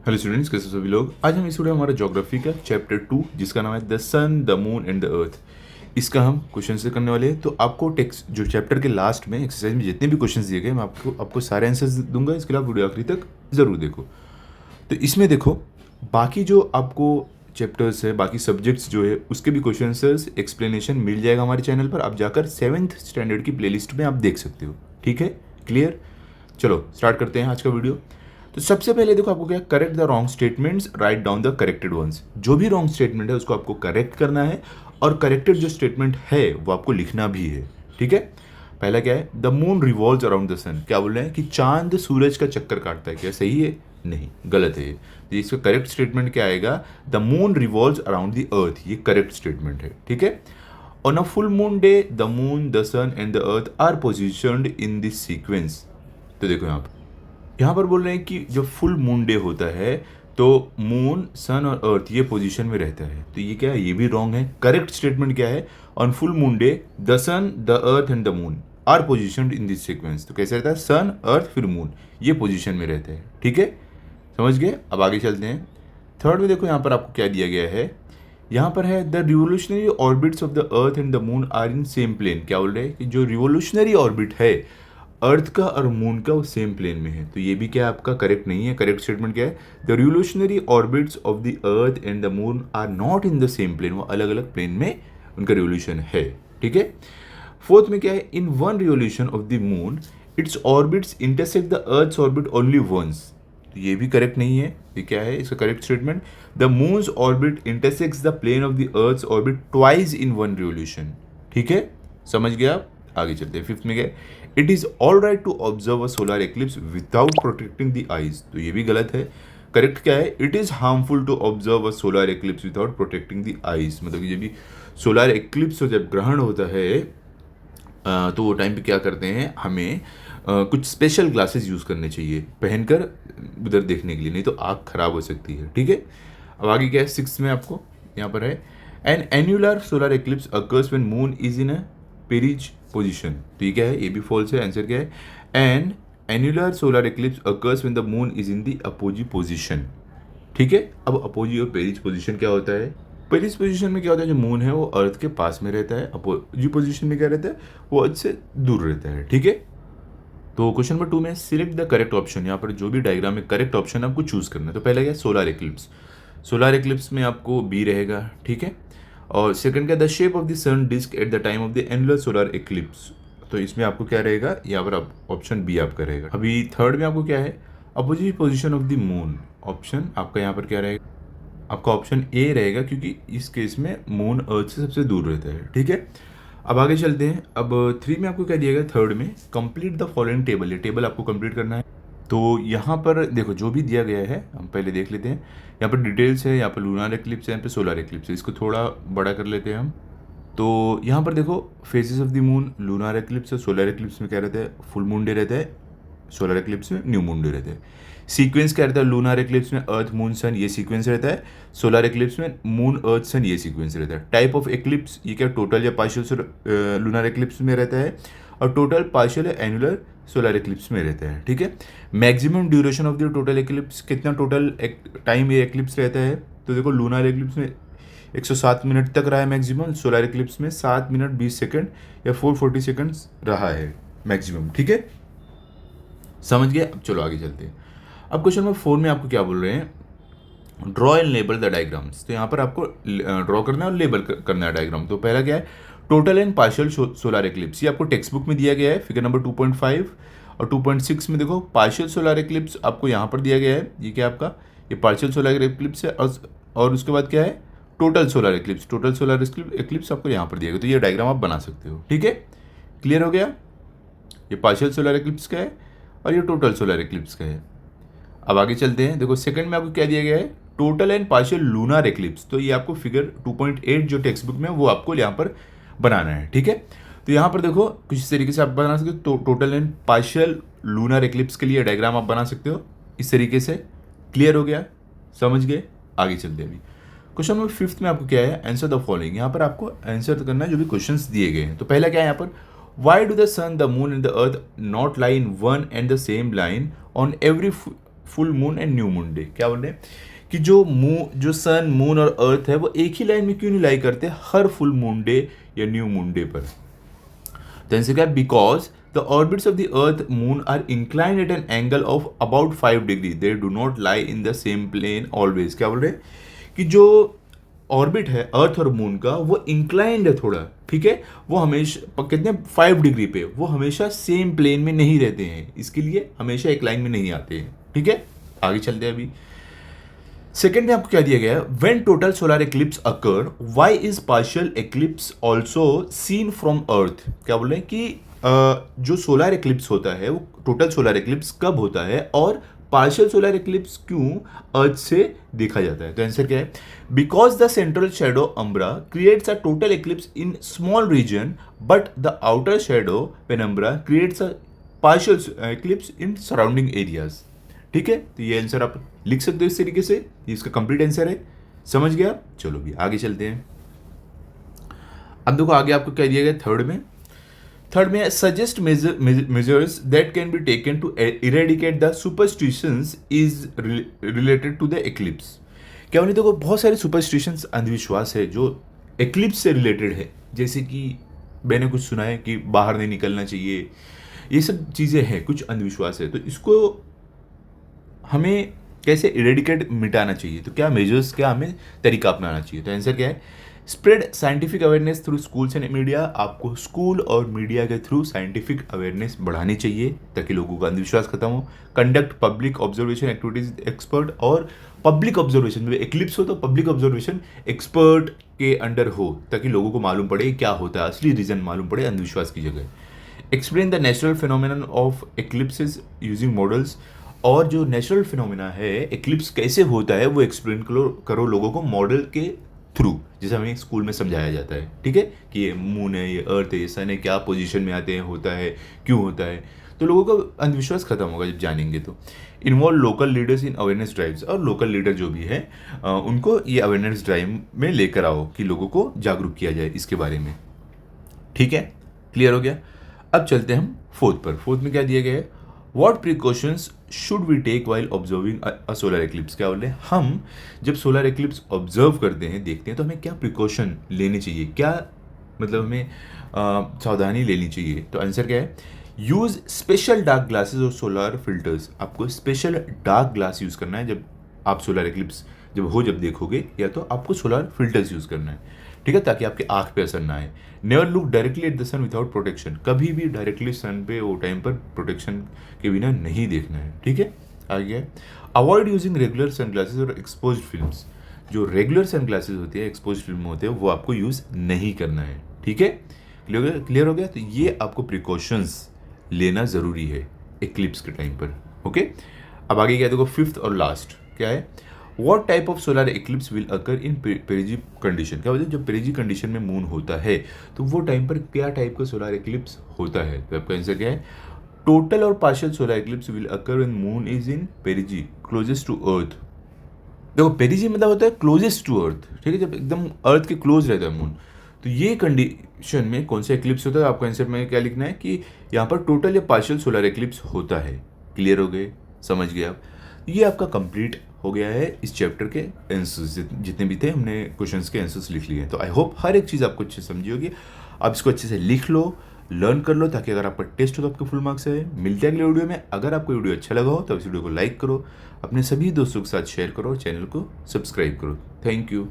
Hello students, कैसे सभी लोग। आज हम इस वीडियो में हमारा ज्योग्राफी का चैप्टर 2 जिसका नाम है the sun the moon and the earth, इसका हम क्वेश्चन से करने वाले हैं। तो आपको टेक्स्ट जो चैप्टर के लास्ट में एक्सरसाइज में जितने भी क्वेश्चंस दिए गए मैं आपको सारे आंसर्स दूंगा। इसके लिए आप वीडियो आखिरी तक ज़रूर देखो। तो इसमें देखो, बाकी जो आपको चैप्टर्स है, बाकी सब्जेक्ट्स जो है उसके भी क्वेश्चन आंसर्स एक्सप्लेनेशन मिल जाएगा हमारे चैनल पर। आप जाकर 7th स्टैंडर्ड की प्लेलिस्ट में आप देख सकते हो। ठीक है, क्लियर। चलो स्टार्ट करते हैं आज का वीडियो। तो सबसे पहले देखो, आपको क्या, correct the wrong statements, write down the corrected ones. जो भी रॉन्ग स्टेटमेंट है उसको आपको करेक्ट करना है और करेक्टेड जो स्टेटमेंट है वो आपको लिखना भी है। ठीक है। पहला क्या है, the moon revolves around the sun. क्या बोल रहे हैं कि चांद सूरज का चक्कर काटता है। क्या सही है? नहीं, गलत है। तो इसका करेक्ट स्टेटमेंट क्या आएगा, the moon revolves around the earth. ये करेक्ट स्टेटमेंट है। ठीक है। On a full moon day the moon the sun and the earth are positioned in this sequence. तो देखो यहाँ पर बोल रहे हैं कि जब फुल मून डे होता है तो मून, सन और अर्थ ये पोजीशन में रहता है। तो ये क्या है, ये भी रॉन्ग है। करेक्ट स्टेटमेंट क्या है, on full moon day the sun the earth and the moon are position in this sequence. तो कैसे रहता है, सन अर्थ फिर मून, ये पोजीशन में रहते हैं। ठीक है, समझ गए। अब आगे चलते हैं। थर्ड में देखो, यहाँ पर आपको क्या दिया गया है, यहाँ पर है the revolutionary orbits of the earth and the moon are in same plane. क्या बोल रहे हैं कि जो रिवोल्यूशनरी ऑर्बिट है अर्थ का और मून का वो सेम प्लेन में है। तो ये भी क्या आपका करेक्ट नहीं है। करेक्ट स्टेटमेंट क्या है, the revolutionary orbits of the earth and the moon are not in the same plane. वो अलग अलग प्लेन में उनका रिवोल्यूशन है। ठीक है। फोर्थ में क्या है, in one revolution of the moon its orbits intersect the earth's orbit only once. तो ये भी करेक्ट नहीं है। ये क्या है इसका correct statement, the moon's orbit intersects the plane of the earth's orbit twice in one revolution. ठीक है, समझ गए आप। आगे चलते हैं। फिफ्थ में क्या है, it is all right to observe a solar eclipse without protecting the eyes. तो ये भी गलत है। करेक्ट क्या है, it is harmful to observe a solar eclipse without protecting the eyes. मतलब जब भी सोलर एक्लिप्स हो, जब ग्रहण होता है तो वो टाइम पे क्या करते हैं, हमें कुछ स्पेशल ग्लासेस यूज़ करने चाहिए पहनकर उधर देखने के लिए, नहीं तो आँख खराब हो सकती है। ठीक है। अब आगे क्या है, सिक्स में आपको यहाँ पर है, an annular solar eclipse occurs when moon is in a perigee position. तो ये क्या है, ये भी फॉल्स है। आंसर क्या है, an annular solar eclipse occurs when the moon is in the apogee position. ठीक है। अब अपोजी और पेरिज पोजिशन क्या होता है, पेरिज पोजिशन में क्या होता है, जो मून है वो अर्थ के पास में रहता है। अपोजी पोजिशन में क्या रहता है, वो अर्थ से दूर रहता है। ठीक है। तो क्वेश्चन नंबर 2 में सिलेक्ट द करेक्ट ऑप्शन। यहाँ पर जो भी डायग्राम में करेक्ट ऑप्शन आपको चूज करना है। तो पहला क्या है, सोलर एक्लिप्स। सोलर एक्लिप्स में आपको बी रहेगा। ठीक है। और सेकंड क्या, the shape of the sun disc at the time of the annular solar eclipse. तो इसमें आपको क्या रहेगा, यहाँ पर आप ऑप्शन बी आपका रहेगा। अभी थर्ड में आपको क्या है, opposite position of the moon. Option आपका यहाँ पर क्या रहेगा, आपका ऑप्शन ए रहेगा, क्योंकि इस केस में मून अर्थ से सबसे दूर रहता है। ठीक है। अब आगे चलते हैं। अब 3 में आपको क्या दिया गया, थर्ड में कंप्लीट द फॉलोइंग टेबल। ये टेबल आपको कंप्लीट करना है। तो यहाँ पर देखो जो भी दिया गया है हम पहले देख लेते हैं। यहाँ पर डिटेल्स है, यहाँ पर लूनर एक्लिप्स है, यहाँ पर सोलर एक्लिप्स है। इसको थोड़ा बड़ा कर लेते हैं हम। तो यहाँ पर देखो, faces of the moon, lunar eclipse है, सोलर एक्लिप्स में क्या रहता है, फुल मून डे रहता है, सोलर एक्लिप्स में न्यू मून डे रहता है। सीक्वेंस क्या रहता है, लूनर एक्लिप्स में अर्थ मून सन ये सीक्वेंस रहता है, सोलर एक्लिप्स में मून अर्थ सन ये सीक्वेंस रहता है। टाइप ऑफ एक्लिप्स, ये क्या टोटल या पार्शियल लूनर एक्लिप्स में रहता है, और टोटल पार्शियल या एनुलर सोलर एक्लिप्स में रहता है। ठीक है। Maximum duration of the total eclipse, कितना टोटल टाइम ये एक्लिप्स रहता है। तो देखो लूनर एक्लिप्स में 107 मिनट तक रहा है मैक्सिमम, सोलर एक्लिप्स में 7 मिनट 20 सेकंड या 440 सेकंड्स रहा है मैक्सिमम। ठीक है, समझ गए। अब चलो आगे चलते हैं। अब क्वेश्चन नंबर 4 में आपको क्या बोल रहे हैं, draw and label the diagrams. तो यहाँ पर आपको ड्रॉ करना है और लेबल करना है डायग्राम। तो पहला क्या है, total and partial solar eclipse. ये आपको टेक्स्ट बुक में दिया गया है, फिगर नंबर 2.5 और 2.6 में देखो पार्शियल सोलर एक्लिप्स आपको यहाँ पर दिया गया है। ये क्या आपका, ये पार्शियल सोलर एक्लिप्स है, और उसके बाद क्या है, total solar eclipse. Total solar eclipse आपको यहाँ पर दिया गया। तो ये डायग्राम आप बना सकते हो। ठीक है, क्लियर हो गया। ये पार्शियल सोलर एक्लिप्स का है और ये टोटल सोलर एक्लिप्स का है। अब आगे चलते हैं। देखो सेकंड में आपको क्या दिया गया है, total and partial lunar eclipse. तो ये आपको फिगर 2.8 जो टेक्स्ट बुक में वो आपको यहाँ पर बनाना है। ठीक है। तो यहाँ पर देखो कुछ इस तरीके से आप बना सकते हो। तो total and partial lunar eclipse के लिए डायग्राम आप बना सकते हो इस तरीके से। क्लियर हो गया, समझ गए। आगे चलते हैं। अभी क्वेश्चन नंबर 5 में आपको क्या है, आंसर द फॉलोइंग। यहाँ पर आपको आंसर करना है जो भी क्वेश्चंस दिए गए हैं। तो पहला क्या है यहाँ पर, why do the sun the moon and the earth not lie in one and the same line on every full moon and new moon day. क्या बोल रहे हैं कि जो सन मून और अर्थ है वो एक ही लाइन में क्यों नहीं लाई करते हर फुल मून डे या न्यू मून डे पर। तो आंसर क्या है, because the orbits of the earth moon are inclined at an angle of about 5 degree, they do not lie in the same plane always. क्या बोल रहे हैं कि जो ऑर्बिट है अर्थ और मून का वो इंक्लाइंड है थोड़ा, ठीक है, वो हमेशा कितने 5 डिग्री पे, वो हमेशा सेम प्लेन में नहीं रहते हैं, इसके लिए हमेशा एक लाइन में नहीं आते हैं, ठीक है। आगे चलते हैं अभी। सेकेंड में आपको क्या दिया गया है, when total solar eclipse occur why is partial eclipse also seen from earth. क्या बोल रहे हैं कि जो सोलर एक्लिप्स होता है वो टोटल सोलर एक्लिप्स कब होता है और पार्शियल सोलर एक्लिप्स क्यों अर्थ से देखा जाता है। तो आंसर क्या है, because the central shadow umbra creates a total eclipse in small region but the outer shadow penumbra creates a partial eclipse in surrounding areas. ठीक है, तो ये आंसर आप लिख सकते हो इस तरीके से, ये इसका कंप्लीट आंसर है। समझ गया। चलो भी आगे चलते हैं। अब देखो आगे आपको क्या दिया गया थर्ड में suggest measures that can be taken to eradicate the superstitions is related to the eclipse. क्या बोले, देखो बहुत सारे सुपरस्टिशंस अंधविश्वास है जो एक्लिप्स से रिलेटेड है, जैसे कि मैंने कुछ सुना है कि बाहर नहीं निकलना चाहिए, ये सब चीज़ें हैं, कुछ अंधविश्वास है। तो इसको हमें कैसे इरेडिकेट मिटाना चाहिए, तो क्या मेजर्स, क्या हमें तरीका अपनाना चाहिए। तो आंसर क्या है, spread scientific awareness through schools and media. आपको स्कूल और मीडिया के थ्रू साइंटिफिक अवेयरनेस बढ़ानी चाहिए ताकि लोगों का अंधविश्वास खत्म हो। Conduct public observation activities expert, और पब्लिक ऑब्जर्वेशन में एक्लिप्स हो तो पब्लिक ऑब्जर्वेशन एक्सपर्ट के अंडर हो ताकि लोगों को मालूम पड़े क्या होता है, असली रीजन मालूम पड़े अंधविश्वास की जगह। Explain the natural phenomenon of eclipses using models, और जो नेचुरल फिनोमिना है एक्लिप्स कैसे होता है वो एक्सप्लेन करो लोगों को मॉडल के थ्रू, जैसे हमें स्कूल में समझाया जाता है, ठीक है, कि ये मून है, ये अर्थ है, ये सन है, क्या पोजीशन में आते हैं, होता है, क्यों होता है। तो लोगों का अंधविश्वास खत्म होगा जब जानेंगे। तो involve local leaders in awareness drives, और लोकल लीडर जो भी है उनको ये अवेयरनेस ड्राइव में लेकर आओ कि लोगों को जागरूक किया जाए इसके बारे में। ठीक है, क्लियर हो गया। अब चलते हैं हम फोर्थ पर। फोर्थ में क्या दिया गया है, What precautions should we take while observing a solar eclipse। क्या बोल रहे हैं, हम जब सोलर एक्लिप्स ऑब्जर्व करते हैं, देखते हैं, तो हमें क्या प्रिकॉशन लेनी चाहिए, क्या मतलब हमें सावधानी लेनी चाहिए। तो आंसर क्या है, यूज़ स्पेशल डार्क ग्लासेस और सोलर फिल्टर्स। आपको स्पेशल डार्क ग्लास यूज़ करना है जब आप सोलर एक्लिप्स जब देखोगे, या तो आपको सोलर फिल्टर्स यूज़ करना है, ठीक है, ताकि आपके आँख पे असर ना आए। Never look directly at the sun without protection, कभी भी डायरेक्टली सन पे वो टाइम पर प्रोटेक्शन के बिना नहीं देखना है, ठीक है। आगे अवॉइड यूजिंग रेगुलर सनग्लासेस और एक्सपोज्ड फिल्म्स। जो रेगुलर सनग्लासेस होती है, एक्सपोज्ड फिल्म होते हैं, वो आपको यूज़ नहीं करना है, ठीक है। क्लियर हो गया। तो ये आपको प्रिकॉशंस लेना ज़रूरी है एक्लिप्स के टाइम पर, ओके। अब आगे क्या देखो, फिफ्थ और लास्ट क्या है, What type of solar eclipse will occur in पेरिजी condition. क्या बोलते हैं, जब पेरिजी कंडीशन में मून होता है तो वो टाइम पर क्या टाइप का सोलर एक्लिप्स होता है। तो आपका आंसर क्या है, टोटल और partial solar eclipse will occur when moon is in perigee closest to earth. देखो पेरिजी मतलब होता है क्लोजेस्ट टू अर्थ, ठीक है, जब एकदम अर्थ के क्लोज रहता है मून। तो ये कंडीशन में कौन सा एक्लिप्स होता है, आपका आंसर में क्या लिखना है कि यहाँ पर टोटल या पार्शियल सोलर एक्लिप्स होता है। क्लियर हो गए, समझ गए आप। ये आपका कंप्लीट हो गया है इस चैप्टर के आंसर्स, जितने भी थे हमने क्वेश्चंस के आंसर्स लिख लिए हैं। तो आई होप हर एक चीज़ आपको अच्छे से समझी होगी। आप इसको अच्छे से लिख लो, लर्न कर लो, ताकि अगर आपका टेस्ट हो तो आपके फुल मार्क्स आए। मिलते हैं अगले वीडियो में। अगर आपको वीडियो अच्छा लगा हो तो इस वीडियो को लाइक करो, अपने सभी दोस्तों के साथ शेयर करो और चैनल को सब्सक्राइब करो। Thank you.